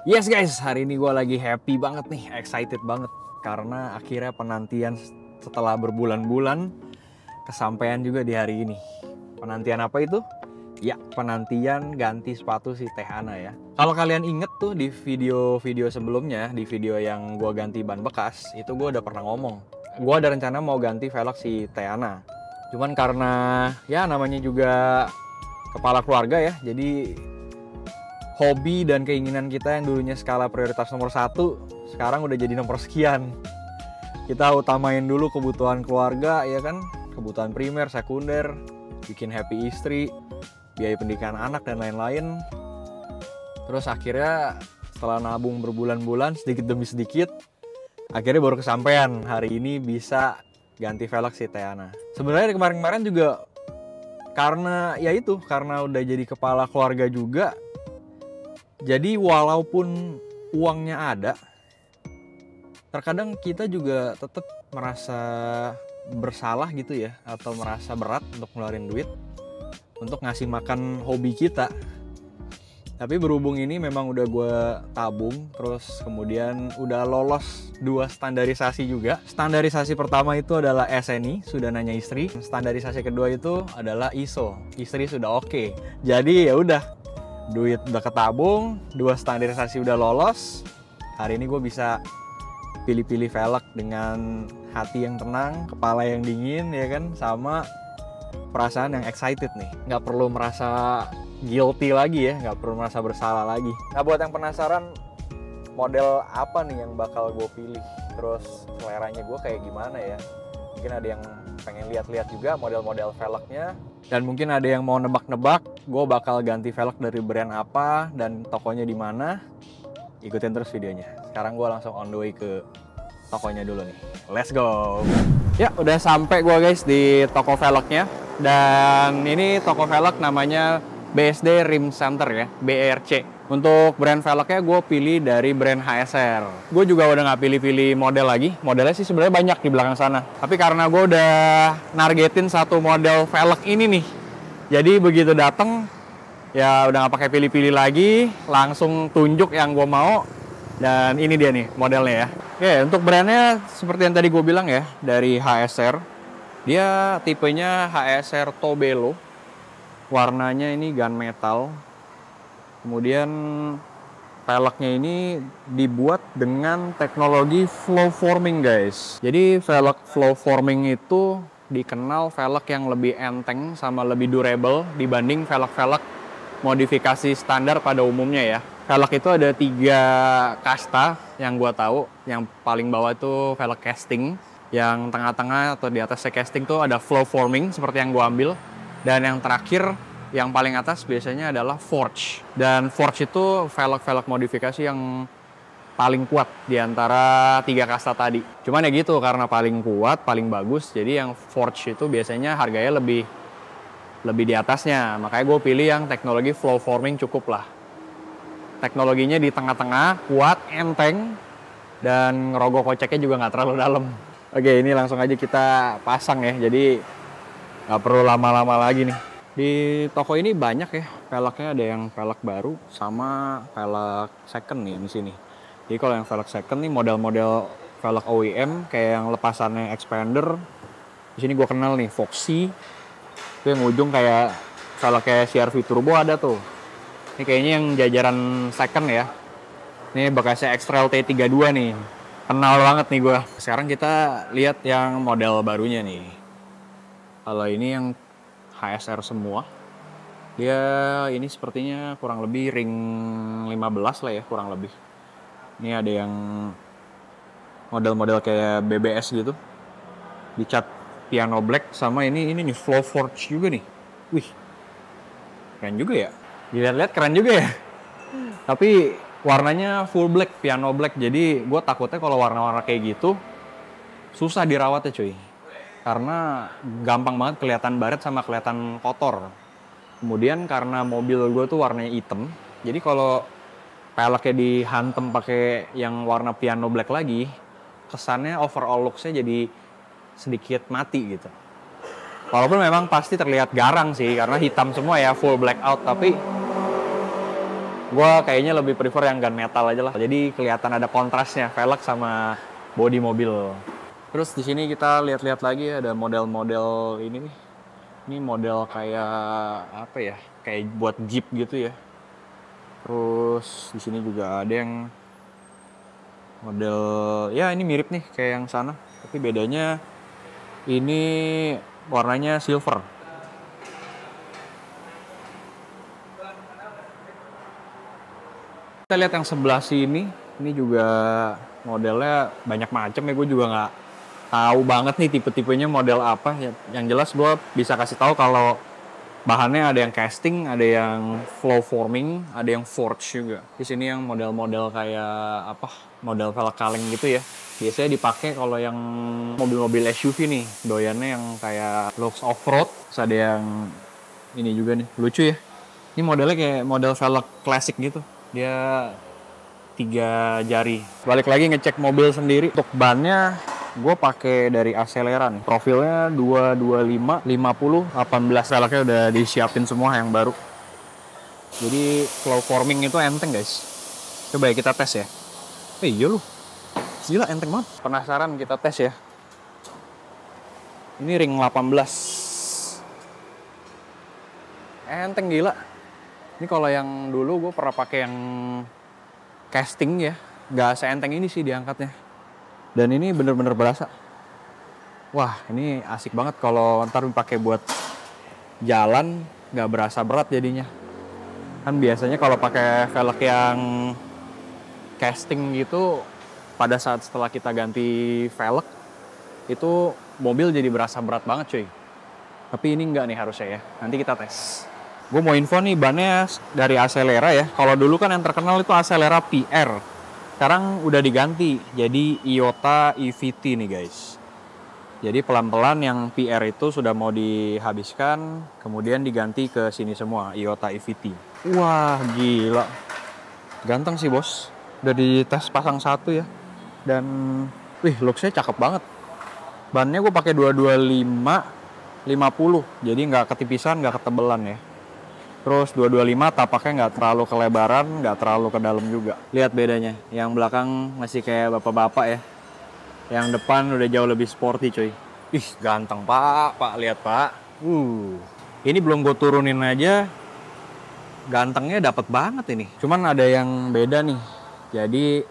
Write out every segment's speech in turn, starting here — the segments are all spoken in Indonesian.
Yes guys, hari ini gue lagi happy banget nih, excited banget. Karena akhirnya penantian setelah berbulan-bulan, kesampaian juga di hari ini. Penantian apa itu? Ya, penantian ganti sepatu si Teh Ana ya. Kalau kalian inget tuh di video-video sebelumnya, di video yang gue ganti ban bekas, itu gue udah pernah ngomong. Gue ada rencana mau ganti velg si Teh Ana. Cuman karena ya namanya juga kepala keluarga ya, jadi hobi dan keinginan kita yang dulunya skala prioritas nomor 1 sekarang udah jadi nomor sekian. Kita utamain dulu kebutuhan keluarga ya kan, kebutuhan primer, sekunder, bikin happy istri, biaya pendidikan anak dan lain-lain. Terus akhirnya setelah nabung berbulan-bulan sedikit demi sedikit, akhirnya baru kesampaian hari ini bisa ganti velg si Teh Ana. Sebenarnya dari kemarin-kemarin juga karena ya itu, karena udah jadi kepala keluarga juga. Jadi walaupun uangnya ada, terkadang kita juga tetap merasa bersalah gitu ya, atau merasa berat untuk ngeluarin duit untuk ngasih makan hobi kita. Tapi berhubung ini memang udah gue tabung, terus kemudian udah lolos 2 standarisasi juga. Standarisasi pertama itu adalah SNI, sudah nanya istri. Standarisasi kedua itu adalah ISO, istri sudah oke. Jadi ya udah, duit udah ketabung, 2 standarisasi udah lolos. Hari ini gue bisa pilih-pilih velg dengan hati yang tenang, kepala yang dingin ya kan, sama perasaan yang excited nih. Nggak perlu merasa guilty lagi ya, nggak perlu merasa bersalah lagi. Nah buat yang penasaran model apa nih yang bakal gue pilih, terus seleranya gue kayak gimana ya, mungkin ada yang pengen lihat-lihat juga model-model velgnya, dan mungkin ada yang mau nebak-nebak gue bakal ganti velg dari brand apa dan tokonya di mana. Ikutin terus videonya. Sekarang gue langsung on the way ke tokonya dulu nih. Let's go. Ya udah sampai gue guys di toko velgnya, dan ini toko velg namanya BSD Rim Center ya, BRC. Untuk brand velgnya gue pilih dari brand HSR. Gue juga udah nggak pilih-pilih model lagi. Modelnya sih sebenarnya banyak di belakang sana. Tapi karena gue udah nargetin satu model velg ini nih, jadi begitu dateng ya udah nggak pakai pilih-pilih lagi, langsung tunjuk yang gue mau. Dan ini dia nih modelnya ya. Oke, untuk brandnya seperti yang tadi gue bilang ya, dari HSR. Dia tipenya HSR Tobelo. Warnanya ini gunmetal. Kemudian velgnya ini dibuat dengan teknologi flow forming guys. Jadi velg flow forming itu dikenal velg yang lebih enteng sama lebih durable dibanding velg-velg modifikasi standar pada umumnya ya. Velg itu ada 3 kasta yang gua tahu. Yang paling bawah itu velg casting, yang tengah-tengah atau di atasnya casting tuh ada flow forming seperti yang gua ambil, dan yang terakhir yang paling atas biasanya adalah forge. Dan forge itu velg-velg modifikasi yang paling kuat di antara 3 kasta tadi. Cuman ya gitu, karena paling kuat, paling bagus, jadi yang forge itu biasanya harganya lebih di atasnya. Makanya gue pilih yang teknologi flow forming cukup lah. Teknologinya di tengah-tengah, kuat, enteng, dan ngerogoh koceknya juga nggak terlalu dalam. Oke, ini langsung aja kita pasang ya, jadi nggak perlu lama-lama lagi nih. Di toko ini banyak ya velgnya, ada yang velg baru sama velg second nih di sini. Jadi kalau yang velg second nih model-model velg OEM kayak yang lepasannya expander. Di sini gue kenal nih Foxy. Itu yang ujung kayak velg kayak CR-V Turbo ada tuh. Ini kayaknya yang jajaran second ya. Ini bekasnya X-Trail T32 nih. Kenal banget nih gue. Sekarang kita lihat yang model barunya nih. Kalau ini yang HSR semua. Dia ini sepertinya kurang lebih ring 15 lah ya, kurang lebih. Ini ada yang model-model kayak BBS gitu. Dicat piano black, sama ini nih flow forge juga nih. Wih. Keren juga ya. Dilihat-lihat keren juga ya. Tapi warnanya full black, piano black. Jadi gue takutnya kalau warna-warna kayak gitu susah dirawatnya cuy. Karena gampang banget kelihatan baret sama kelihatan kotor. Kemudian karena mobil gue tuh warnanya hitam, jadi kalau peleknya dihantem pakai yang warna piano black lagi, kesannya overall looks-nya jadi sedikit mati gitu. Walaupun memang pasti terlihat garang sih, karena hitam semua ya, full blackout, tapi Gua kayaknya lebih prefer yang gunmetal aja lah. Jadi kelihatan ada kontrasnya velg sama bodi mobil. Terus di sini kita lihat-lihat lagi ada model-model ini nih. Ini model kayak apa ya? Kayak buat Jeep gitu ya. Terus di sini juga ada yang model ya ini mirip nih kayak yang sana. Tapi bedanya ini warnanya silver. Kita lihat yang sebelah sini, ini juga modelnya banyak macam ya, gue juga nggak tahu banget nih tipe-tipenya model apa. Yang jelas gue bisa kasih tahu kalau bahannya ada yang casting, ada yang flow forming, ada yang forge juga. Di sini yang model-model kayak apa, model velg kaleng gitu ya. Biasanya dipakai kalau yang mobil-mobil SUV nih, doyannya yang kayak looks off-road. Terus ada yang ini juga nih, lucu ya. Ini modelnya kayak model velg klasik gitu. Dia 3 jari. Balik lagi ngecek mobil sendiri. Untuk bannya gue pakai dari Acelera nih. Profilnya 225, 50, 18. Velgnya udah disiapin semua yang baru. Jadi flow forming itu enteng guys. Coba ya kita tes ya. Iya loh. Gila enteng banget. Penasaran kita tes ya. Ini ring 18. Enteng gila. Ini kalau yang dulu gue pernah pakai yang casting ya, nggak seenteng ini sih diangkatnya. Dan ini bener-bener berasa. Wah, ini asik banget kalau ntar dipakai buat jalan, nggak berasa berat jadinya. Kan biasanya kalau pakai velg yang casting gitu, pada saat setelah kita ganti velg, itu mobil jadi berasa berat banget cuy. Tapi ini nggak nih harusnya ya. Nanti kita tes. Gue mau info nih, bannya dari Acelera ya. Kalau dulu kan yang terkenal itu Acelera PR. Sekarang udah diganti jadi Iota EVT nih guys. Jadi pelan-pelan yang PR itu sudah mau dihabiskan, kemudian diganti ke sini semua, Iota EVT. Wah gila. Ganteng sih bos. Udah dites pasang 1 ya. Dan wih looksnya cakep banget. Bannya gue pakai 225 50. Jadi nggak ketipisan, nggak ketebelan ya. Terus 225 tapaknya nggak terlalu kelebaran, nggak terlalu ke dalam juga. Lihat bedanya, yang belakang masih kayak bapak-bapak ya. Yang depan udah jauh lebih sporty coy. Ih ganteng pak, lihat pak. Ini belum gue turunin aja, gantengnya dapet banget ini. Cuman ada yang beda nih. Jadi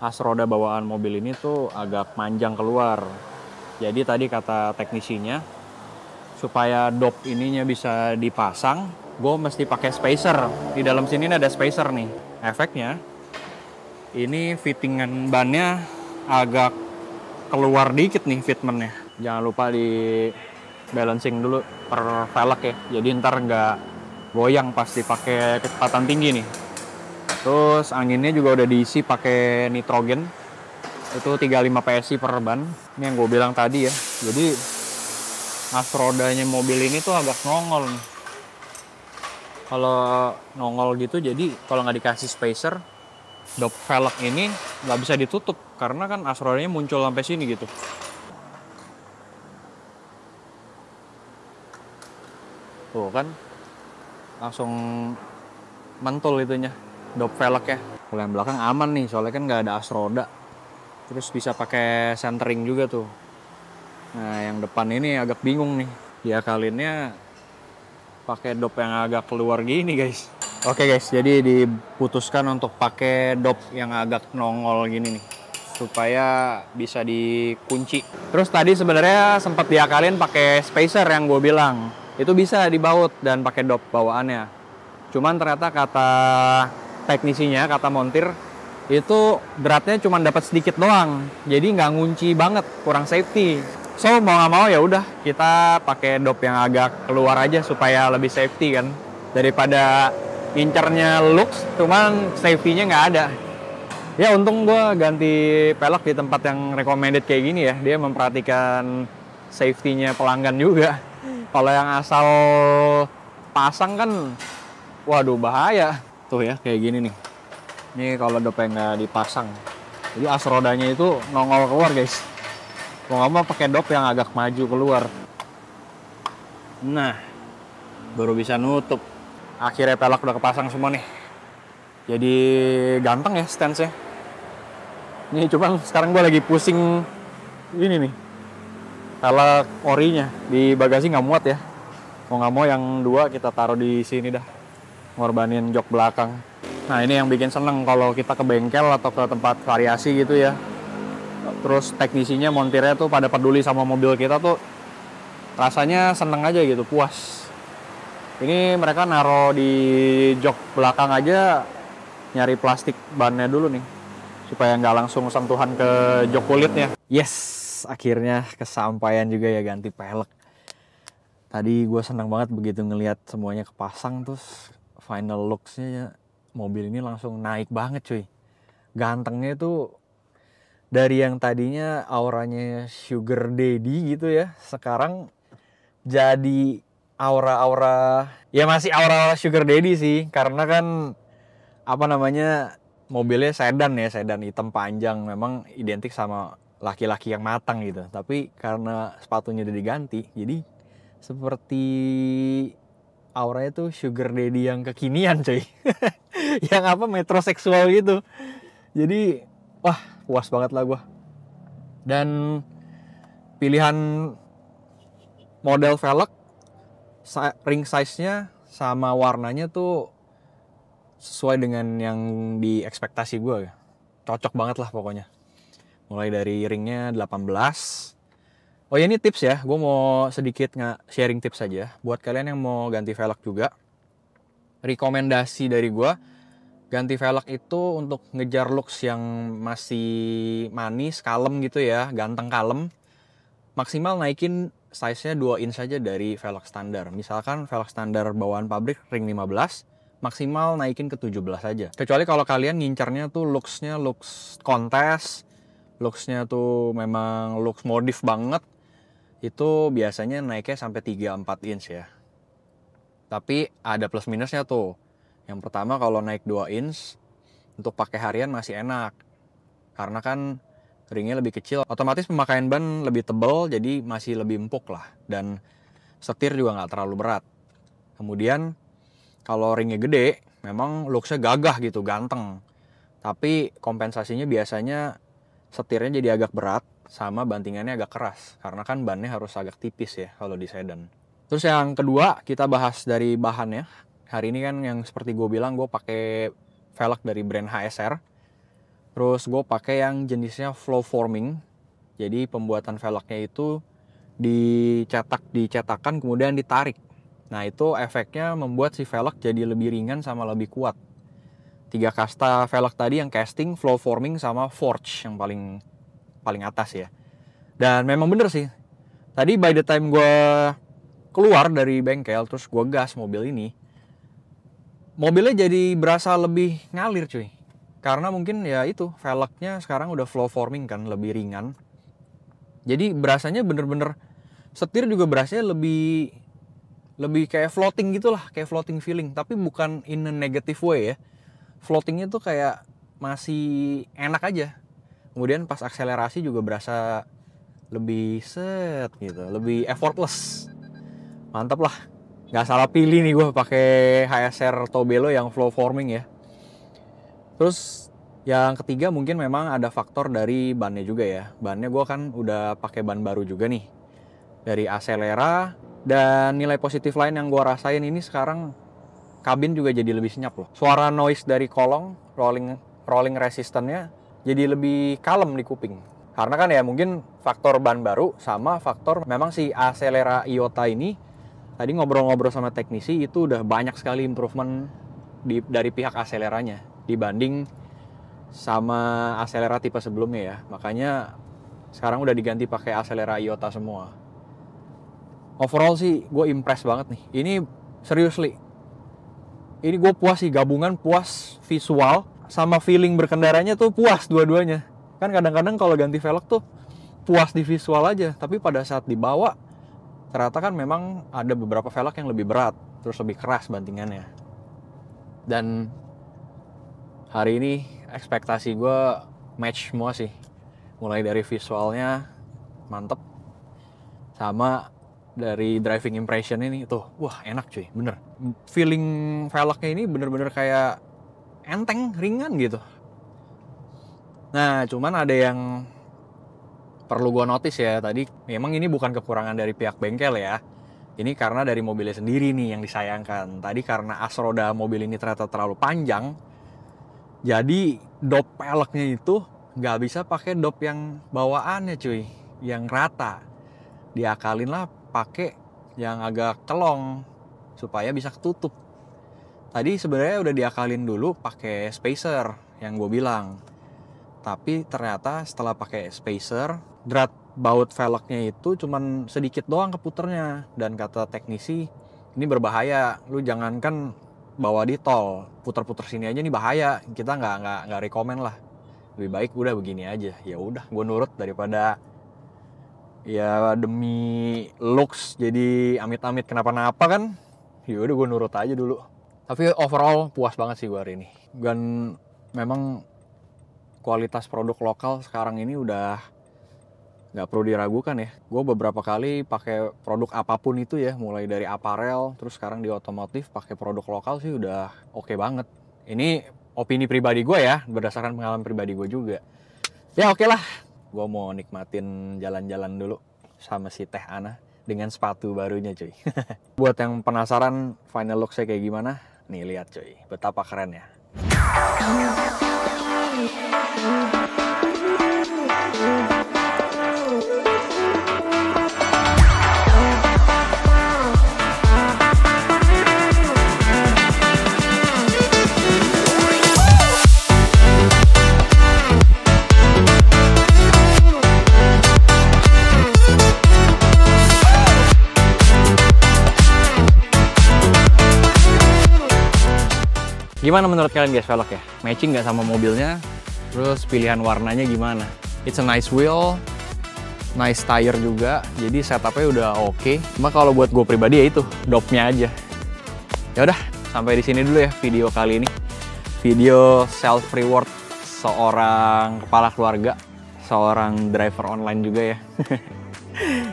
as roda bawaan mobil ini tuh agak panjang keluar. Jadi tadi kata teknisinya, supaya dop ininya bisa dipasang, gue mesti pakai spacer. Di dalam sini ada spacer nih. Efeknya, ini fittingan bannya agak keluar dikit nih fitmentnya. Jangan lupa di balancing dulu per velg ya. Jadi ntar nggak goyang pas dipakai kecepatan tinggi nih. Terus anginnya juga udah diisi pakai nitrogen. Itu 35 PSI per ban. Ini yang gue bilang tadi ya. Jadi as rodanya mobil ini tuh agak nongol nih. Kalau nongol gitu, jadi kalau nggak dikasih spacer, dop velg ini nggak bisa ditutup karena kan as rodanya muncul sampai sini gitu. Tuh kan, langsung mantul itunya, dop velgnya. Kalau yang belakang aman nih, soalnya kan nggak ada as roda. Terus bisa pakai centering juga tuh. Nah, yang depan ini agak bingung nih. Diakalinnya pakai dop yang agak keluar gini guys. Oke guys, jadi diputuskan untuk pakai dop yang agak nongol gini nih, supaya bisa dikunci. Terus tadi sebenarnya sempat diakalin pakai spacer yang gue bilang. Itu bisa dibaut dan pakai dop bawaannya. Cuman ternyata kata teknisinya, kata montir, itu beratnya cuma dapat sedikit doang. Jadi nggak ngunci banget, kurang safety. So mau nggak mau ya udah kita pakai dop yang agak keluar aja supaya lebih safety kan, daripada incernya looks cuman safety-nya nggak ada. Ya untung gue ganti pelek di tempat yang recommended kayak gini ya, dia memperhatikan safety-nya pelanggan juga. Kalau yang asal pasang kan waduh bahaya tuh ya, kayak gini nih. Ini kalau dopnya nggak dipasang, jadi as rodanya itu nongol keluar guys. Mau nggak mau pakai dop yang agak maju keluar. Nah, baru bisa nutup. Akhirnya pelek udah kepasang semua nih. Jadi ganteng ya stance-nya. Ini cuman sekarang gue lagi pusing ini nih, velg orinya di bagasi nggak muat ya. Mau nggak mau yang dua kita taruh di sini dah, ngorbanin jok belakang. Nah ini yang bikin seneng kalau kita ke bengkel atau ke tempat variasi gitu ya. Terus teknisinya montirnya tuh pada peduli sama mobil kita tuh, rasanya seneng aja gitu, puas. Ini mereka naruh di jok belakang aja, nyari plastik bannya dulu nih, supaya nggak langsung sentuhan ke jok kulitnya. Yes, akhirnya kesampaian juga ya ganti pelek. Tadi gue senang banget begitu ngelihat semuanya kepasang, terus final looks-nya mobil ini langsung naik banget cuy. Gantengnya tuh dari yang tadinya auranya sugar daddy gitu ya, sekarang jadi aura-aura, ya masih aura sugar daddy sih, karena kan apa namanya, mobilnya sedan ya, sedan hitam panjang, memang identik sama laki-laki yang matang gitu. Tapi karena sepatunya udah diganti, jadi seperti auranya tuh sugar daddy yang kekinian cuy. Yang apa, metroseksual gitu. Jadi wah puas banget lah gua. Dan pilihan model velg, ring size-nya sama warnanya tuh sesuai dengan yang di ekspektasi gue. Cocok banget lah pokoknya. Mulai dari ringnya 18. Oh ya, ini tips ya, gue mau sedikit sharing tips aja buat kalian yang mau ganti velg juga. Rekomendasi dari gue, ganti velg itu untuk ngejar looks yang masih manis, kalem gitu ya, ganteng kalem. Maksimal naikin size-nya 2 inch saja dari velg standar. Misalkan velg standar bawaan pabrik ring 15, maksimal naikin ke 17 aja. Kecuali kalau kalian ngincarnya tuh looks-nya looks kontes, looks-nya tuh memang looks modif banget, itu biasanya naiknya sampai 3-4 inch ya. Tapi ada plus minusnya tuh. Yang pertama, kalau naik 2 inch untuk pakai harian masih enak, karena kan ringnya lebih kecil, otomatis pemakaian ban lebih tebal, jadi masih lebih empuk lah, dan setir juga nggak terlalu berat. Kemudian kalau ringnya gede, memang looksnya gagah gitu, ganteng, tapi kompensasinya biasanya setirnya jadi agak berat, sama bantingannya agak keras, karena kan bannya harus agak tipis ya kalau di sedan. Terus yang kedua, kita bahas dari bahannya. Hari ini kan yang seperti gue bilang, gue pakai velg dari brand HSR. Terus gue pakai yang jenisnya flow forming. Jadi pembuatan velgnya itu dicetak di cetakan kemudian ditarik. Nah itu efeknya membuat si velg jadi lebih ringan sama lebih kuat. 3 kasta velg tadi yang casting, flow forming, sama forge yang paling atas ya. Dan memang bener sih. Tadi by the time gue keluar dari bengkel terus gue gas mobil ini, mobilnya jadi berasa lebih ngalir cuy. Karena mungkin ya itu, velgnya sekarang udah flow forming kan, lebih ringan. Jadi berasanya bener-bener, setir juga berasanya lebih kayak floating gitu lah, kayak floating feeling. Tapi bukan in a negative way ya. Floatingnya tuh kayak masih enak aja. Kemudian pas akselerasi juga berasa lebih set gitu, lebih effortless. Mantap lah. Nggak salah pilih nih gue pakai HSR Tobelo yang flow forming ya. Terus yang ketiga mungkin memang ada faktor dari bannya juga ya. Bannya gue kan udah pakai ban baru juga nih, dari Acelera. Dan nilai positif lain yang gue rasain ini sekarang, kabin juga jadi lebih senyap loh. Suara noise dari kolong, rolling resistance-nya jadi lebih kalem di kuping. Karena kan ya mungkin faktor ban baru sama faktor memang si Acelera Iota ini, tadi ngobrol-ngobrol sama teknisi, itu udah banyak sekali improvement dari pihak Aceleranya dibanding sama Acelera tipe sebelumnya ya. Makanya sekarang udah diganti pakai Acelera Iota semua. Overall sih gue impress banget nih. Ini seriously, ini gue puas sih, gabungan puas visual sama feeling berkendaranya tuh puas dua-duanya. Kan kadang-kadang kalau ganti velg tuh puas di visual aja, tapi pada saat dibawa ternyata kan memang ada beberapa velg yang lebih berat, terus lebih keras bantingannya. Dan hari ini ekspektasi gue match semua sih. Mulai dari visualnya mantep, sama dari driving impression ini tuh, wah enak cuy, bener. Feeling velgnya ini bener-bener kayak enteng, ringan gitu. Nah, cuman ada yang perlu gue notice ya tadi. Memang ini bukan kekurangan dari pihak bengkel ya. Ini karena dari mobilnya sendiri nih yang disayangkan. Tadi karena as roda mobil ini ternyata terlalu panjang, jadi dop peleknya itu nggak bisa pakai dop yang bawaannya cuy, yang rata. Diakalin lah pakai yang agak kelong supaya bisa ketutup. Tadi sebenarnya udah diakalin dulu pakai spacer yang gue bilang. Tapi ternyata setelah pakai spacer, drat baut velgnya itu cuman sedikit doang keputernya. Dan kata teknisi, ini berbahaya. Lu jangankan bawa di tol, puter-puter sini aja nih bahaya. Kita nggak rekomen lah. Lebih baik udah begini aja. Ya udah, gue nurut daripada ya demi looks jadi amit-amit kenapa-napa kan. Ya udah gue nurut aja dulu. Tapi overall puas banget sih gue hari ini. Dan memang kualitas produk lokal sekarang ini udah nggak perlu diragukan ya. Gue beberapa kali pakai produk apapun itu ya, mulai dari aparel, terus sekarang di otomotif pakai produk lokal sih udah oke banget. Ini opini pribadi gue ya, berdasarkan pengalaman pribadi gue juga. Ya oke lah, gue mau nikmatin jalan-jalan dulu sama si Teh Ana dengan sepatu barunya cuy. Buat yang penasaran final look saya kayak gimana, nih lihat cuy, betapa keren ya. Gimana menurut kalian guys velg ya? Matching nggak sama mobilnya? Terus pilihan warnanya gimana? It's a nice wheel, nice tire juga. Jadi setupnya udah oke. Cuma kalau buat gue pribadi ya itu dopnya aja. Ya udah, sampai di sini dulu ya video kali ini. Video self reward seorang kepala keluarga, seorang driver online juga ya.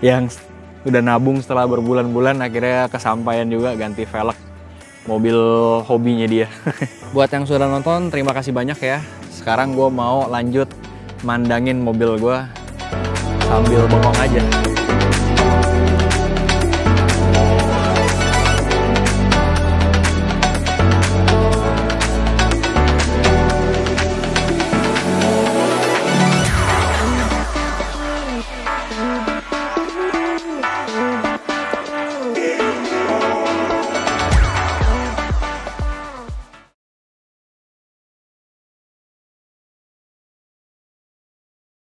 Yang udah nabung setelah berbulan-bulan akhirnya kesampaian juga ganti velg mobil hobinya dia. Buat yang sudah nonton, terima kasih banyak ya. Sekarang gue mau lanjut mandangin mobil gue sambil bengong aja.